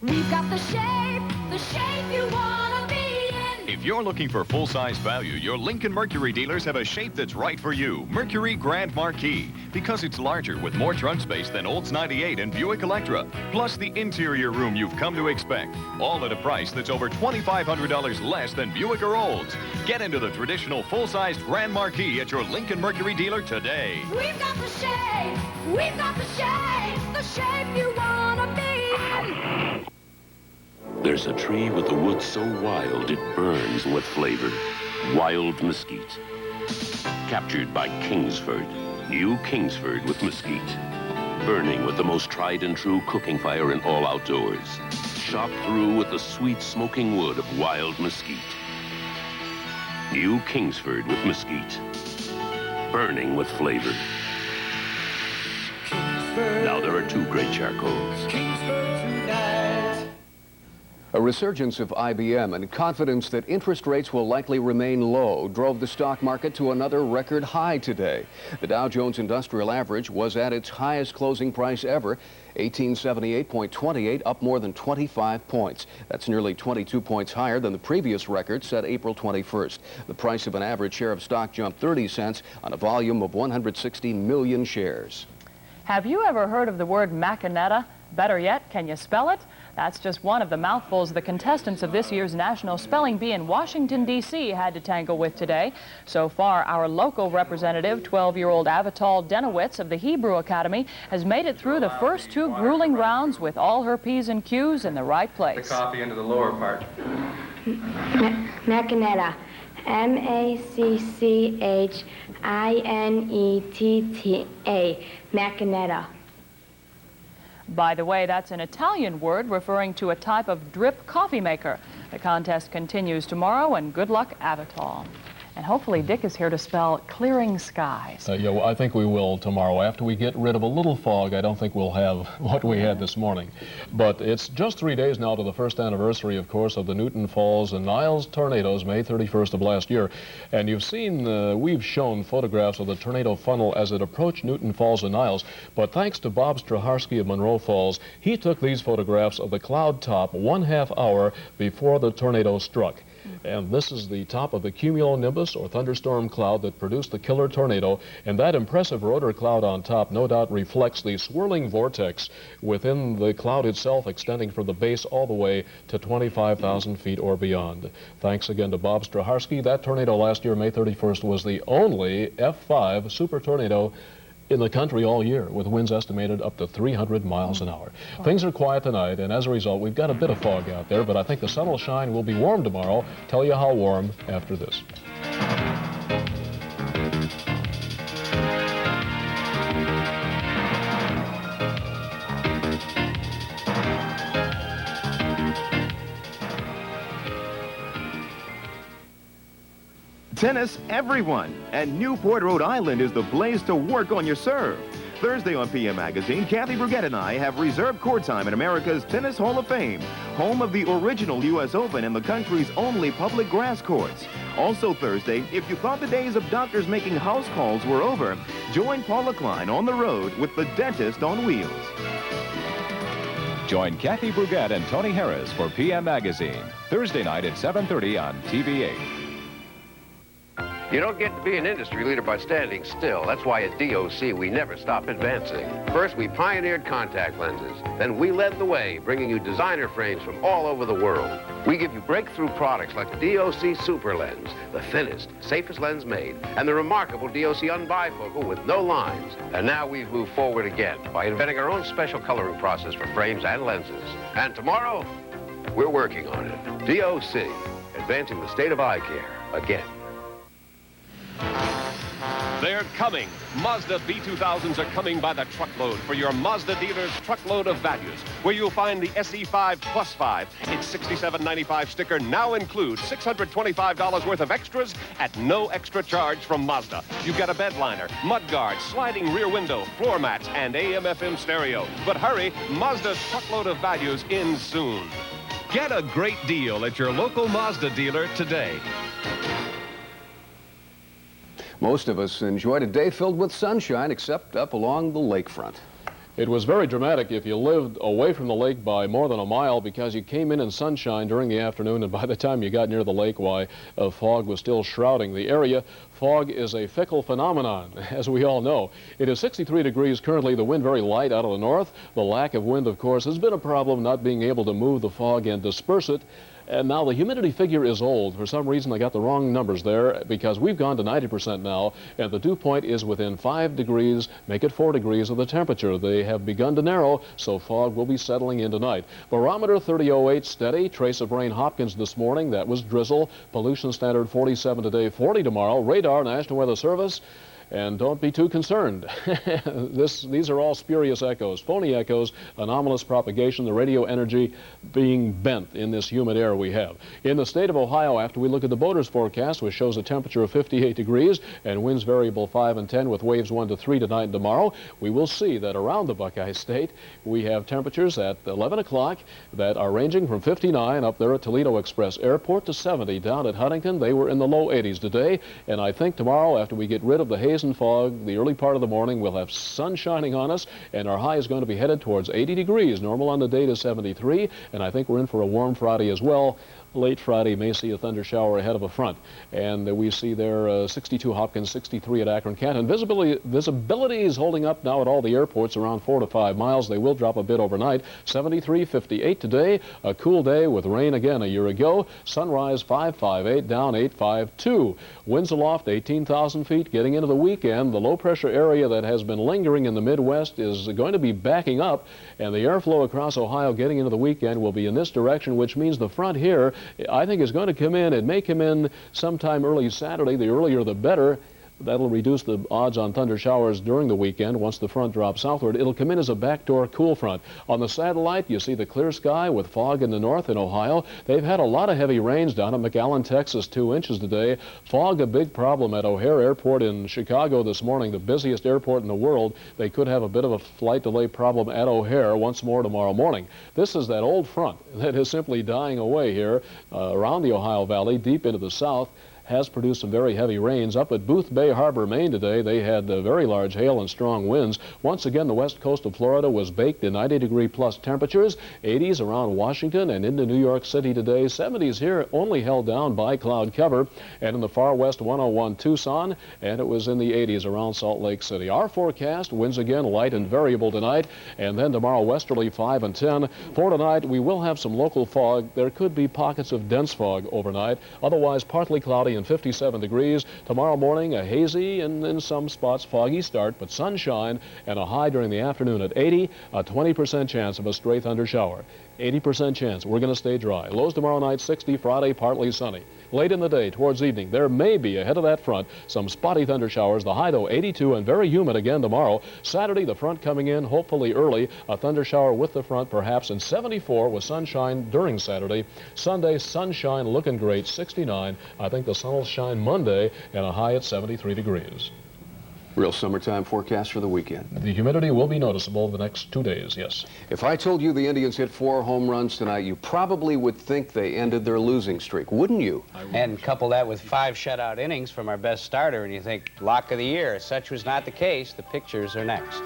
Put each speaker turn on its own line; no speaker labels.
We've got the shape you wanna be in.
If you're looking for full-size value, your Lincoln Mercury dealers have a shape that's right for you. Mercury Grand Marquis, because it's larger with more trunk space than Olds 98 and Buick Electra, plus the interior room you've come to expect, all at a price that's over $2,500 less than Buick or Olds. Get into the traditional full-sized Grand Marquis at your Lincoln Mercury dealer today.
We've got the shape you wanna be in.
There's a tree with the wood so wild it burns with flavor. Wild mesquite. Captured by Kingsford. New Kingsford with mesquite. Burning with the most tried and true cooking fire in all outdoors. Chopped through with the sweet smoking wood of wild mesquite. New Kingsford with mesquite. Burning with flavor. Now there are two great charcoals.
A resurgence of IBM and confidence that interest rates will likely remain low drove the stock market to another record high today. The Dow Jones Industrial Average was at its highest closing price ever, 1878.28, up more than 25 points. That's nearly 22 points higher than the previous record set April 21st. The price of an average share of stock jumped 30 cents on a volume of 160 million shares.
Have you ever heard of the word machinetta? Better yet, can you spell it? That's just one of the mouthfuls the contestants of this year's National Spelling Bee in Washington, D.C. had to tangle with today. So far, our local representative, 12-year-old Avital Denowitz of the Hebrew Academy, has made it through the first two grueling rounds with all her P's and Q's in the right place.
The coffee into the lower part.
Machinetta. M-A-C-C-H-I-N-E-T-T-A. Machinetta.
By the way, that's an Italian word referring to a type of drip coffee maker. The contest continues tomorrow, and good luck, Avital. And hopefully Dick is here to spell clearing skies.
Yeah, well, I think we will tomorrow. After we get rid of a little fog, I don't think we'll have what we had this morning. But it's just 3 days now to the first anniversary, of course, of the Newton Falls and Niles tornadoes, May 31st of last year. And you've seen, we've shown photographs of the tornado funnel as it approached Newton Falls and Niles. But thanks to Bob Straharsky of Monroe Falls, he took these photographs of the cloud top 1/2 hour before the tornado struck. And this is the top of the cumulonimbus, or thunderstorm cloud, that produced the killer tornado. And that impressive rotor cloud on top no doubt reflects the swirling vortex within the cloud itself, extending from the base all the way to 25,000 feet or beyond. Thanks again to Bob Straharsky. That tornado last year, May 31st, was the only F5 super tornado in the country all year, with winds estimated up to 300 miles an hour. Things are quiet tonight, and as a result, we've got a bit of fog out there, but I think the sun will shine. We'll be warm tomorrow. Tell you how warm after this.
Tennis, everyone. And Newport, Rhode Island is the place to work on your serve. Thursday on PM Magazine, Kathy Brugette and I have reserved court time in America's Tennis Hall of Fame, home of the original U.S. Open and the country's only public grass courts. Also Thursday, if you thought the days of doctors making house calls were over, join Paula Klein on the road with the dentist on wheels.
Join Kathy Brugette and Tony Harris for PM Magazine, Thursday night at 7:30 on TV8.
You don't get to be an industry leader by standing still. That's why at DOC we never stop advancing. First, we pioneered contact lenses. Then we led the way, bringing you designer frames from all over the world. We give you breakthrough products like the DOC Super Lens, the thinnest, safest lens made, and the remarkable DOC Unbifocal with no lines. And now we've moved forward again by inventing our own special coloring process for frames and lenses. And tomorrow, we're working on it. DOC, advancing the state of eye care again.
They're coming. Mazda B2000s are coming by the truckload for your Mazda dealer's truckload of values, where you'll find the SE5 Plus 5. Its $67.95 sticker now includes $625 worth of extras at no extra charge from Mazda. You've got a bed liner, mud guard, sliding rear window, floor mats, and AM/FM stereo. But hurry, Mazda's truckload of values ends soon. Get a great deal at your local Mazda dealer today.
Most of us enjoyed a day filled with sunshine, except up along the lakefront.
It was very dramatic if you lived away from the lake by more than a mile, because you came in sunshine during the afternoon, and by the time you got near the lake, why, fog was still shrouding the area. Fog is a fickle phenomenon, as we all know. It is 63 degrees currently, the wind very light out of the north. The lack of wind, of course, has been a problem, not being able to move the fog and disperse it. And now the humidity figure is old. For some reason, I got the wrong numbers there, because we've gone to 90% now, and the dew point is within 5 degrees, make it 4 degrees of the temperature. They have begun to narrow, so fog will be settling in tonight. Barometer 3008 steady. Trace of rain Hopkins this morning. That was drizzle. Pollution standard 47 today, 40 tomorrow. Radar, National Weather Service. And don't be too concerned. These are all spurious echoes, phony echoes, anomalous propagation, the radio energy being bent in this humid air we have. In the state of Ohio, after we look at the boater's forecast, which shows a temperature of 58 degrees and winds variable 5 and 10 with waves 1 to 3 tonight and tomorrow, we will see that around the Buckeye State, we have temperatures at 11 o'clock that are ranging from 59 up there at Toledo Express Airport to 70 down at Huntington. They were in the low 80s today, and I think tomorrow, after we get rid of the haze and fog, the early part of the morning, we'll have sun shining on us, and our high is going to be headed towards 80 degrees. Normal on the day to 73, and I think we're in for a warm Friday as well. Late Friday may see a thunder shower ahead of a front. And we see there 62 Hopkins, 63 at Akron, Canton. Visibility is holding up now at all the airports around 4 to 5 miles. They will drop a bit overnight. 73, 58 today. A cool day with rain again a year ago. Sunrise 558, down 852. Winds aloft 18,000 feet. Getting into the weekend, the low pressure area that has been lingering in the Midwest is going to be backing up, and the airflow across Ohio getting into the weekend will be in this direction, which means the front here, I think, is going to come in. It may come in sometime early Saturday. The earlier the better. That'll reduce the odds on thunder showers during the weekend once the front drops southward. It'll come in as a backdoor cool front. On the satellite, you see the clear sky with fog in the north in Ohio. They've had a lot of heavy rains down at McAllen, Texas, 2 inches today. Fog, a big problem at O'Hare Airport in Chicago this morning, the busiest airport in the world. They could have a bit of a flight delay problem at O'Hare once more tomorrow morning. This is that old front that is simply dying away here around the Ohio Valley, deep into the south. Has produced some very heavy rains. Up at Booth Bay Harbor, Maine today, they had very large hail and strong winds. Once again, the west coast of Florida was baked in 90-degree plus temperatures. 80s around Washington and into New York City today. 70s here, only held down by cloud cover. And in the far west, 101 Tucson, and it was in the 80s around Salt Lake City. Our forecast, winds again light and variable tonight, and then tomorrow westerly 5 and 10. For tonight, we will have some local fog. There could be pockets of dense fog overnight. Otherwise, partly cloudy and 57 degrees. Tomorrow morning, a hazy and in some spots foggy start, but sunshine and a high during the afternoon at 80, a 20% chance of a stray thunder shower. 80% chance we're going to stay dry. Lows tomorrow night 60, Friday partly sunny. Late in the day towards evening, there may be ahead of that front some spotty thunder showers. The high though 82 and very humid again tomorrow. Saturday, the front coming in hopefully early. A thunder shower with the front perhaps, and 74 with sunshine during Saturday. Sunday, sunshine looking great, 69. I think the sun will shine Monday and a high at 73 degrees.
Real summertime forecast for the weekend.
The humidity will be noticeable the next 2 days, yes.
If I told you the Indians hit 4 home runs tonight, you probably would think they ended their losing streak, wouldn't you?
And couple that with 5 shutout innings from our best starter, and you think, lock of the year. Such was not the case. The pictures are next.